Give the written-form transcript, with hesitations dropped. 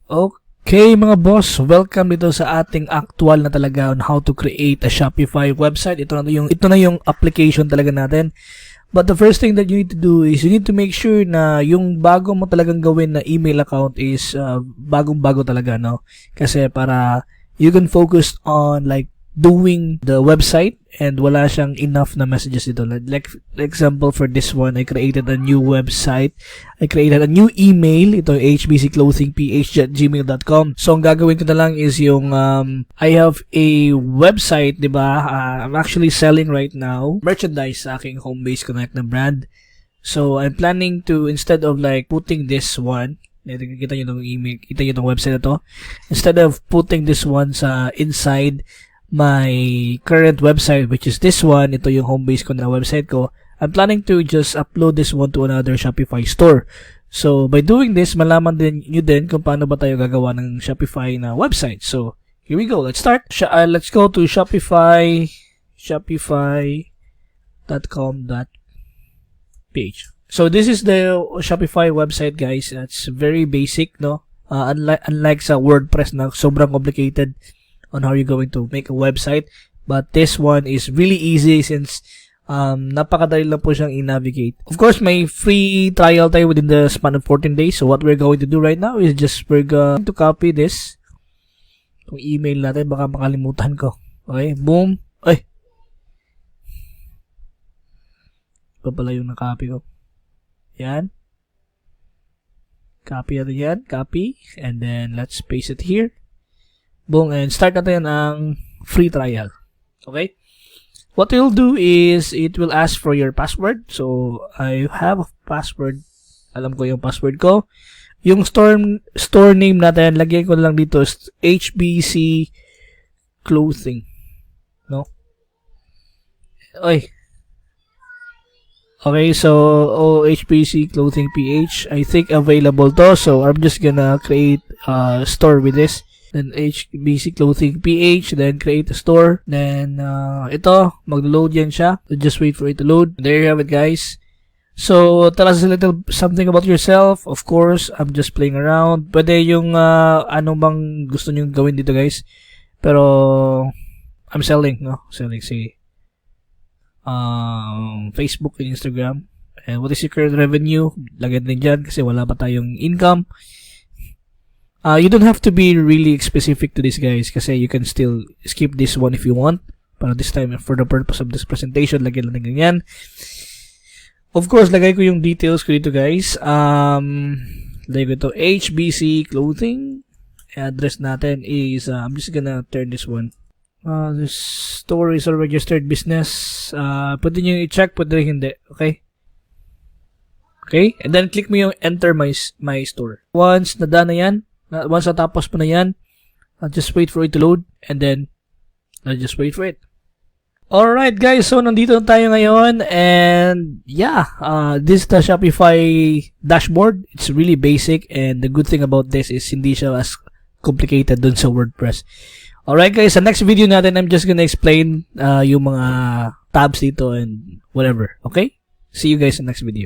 Okay mga boss, welcome dito sa ating actual na talaga on how to create a Shopify website. Ito na yung application talaga natin. But the first thing that you need to do is you need to make sure na yung bago mo talagang gawin na email account is bagong-bago talaga, no? Kasi para you can focus on like doing the website and wala siyang enough na messages dito. Like example for this one, I created a new website. I created a new email. Ito hbcclothingph@gmail.com. So ang gagawin ko na lang is yung I have a website, 'di ba? I'm actually selling right now merchandise sa aking Homebase Connect na brand. So I'm planning to, instead of like putting this one, kita nyo itong email, kita nyo itong website na to, instead of putting this one sa inside my current website, which is this one, ito yung Homebase ko na website ko, I'm planning to just upload this one to another Shopify store. So by doing this, malaman din nyo din kung paano ba tayo gagawa ng Shopify na website. So here we go. Let's start. Let's go to shopify.com.ph. So this is the Shopify website, guys. It's very basic, no? Unlike sa WordPress na sobrang complicated on how you're going to make a website, but this one is really easy since napakadali lang po siyang i-navigate. Of course, may free trial tayo within the span of 14 days. So what we're going to do right now is just we're going to copy this, itong email natin, baka makalimutan ko. Okay, boom. Ay, ito pala yung na-copy ko. Yan, copy natin yan, copy, and then let's paste it here. Boom, and start natin ang free trial. Okay? What it will do is it will ask for your password. So I have a password. Alam ko yung password ko. Yung store name natin, lagyan ko lang dito HBC Clothing. No? Oy. Okay, so HBC Clothing PH, I think available to. So I'm just gonna create a store with this. Then HBC Clothing PH, then create a store. Then ito, mag-load yan siya. So just wait for it to load. There you have it, guys. So tell us a little something about yourself. Of course, I'm just playing around. Pwede yung ano bang gusto nyo gawin dito, guys. Pero I'm selling, no? Selling si Facebook and Instagram. And what is your current revenue? Lagyan din dyan kasi wala pa tayong income. You don't have to be really specific to this, guys, kasi you can still skip this one if you want. Pero this time, for the purpose of this presentation, lagyan lang ganyan. Of course, lagay ko yung details ko dito, guys. Lagay ko ito, HBC Clothing. Address natin is, I'm just gonna turn this one. This store is a registered business. Pwede nyo i-check, pwede rin hindi. Okay? Okay? And then, click mo yung enter my store. Once nadaan na yan, once natapos mo na yan, just wait for it to load, and then just wait for it. Alright, guys, so nandito tayo ngayon, and yeah, this is the Shopify dashboard. It's really basic, and the good thing about this is hindi siya as complicated dun sa WordPress. Alright, guys, sa next video natin, I'm just gonna explain yung mga tabs dito and whatever. Okay? See you guys in the next video.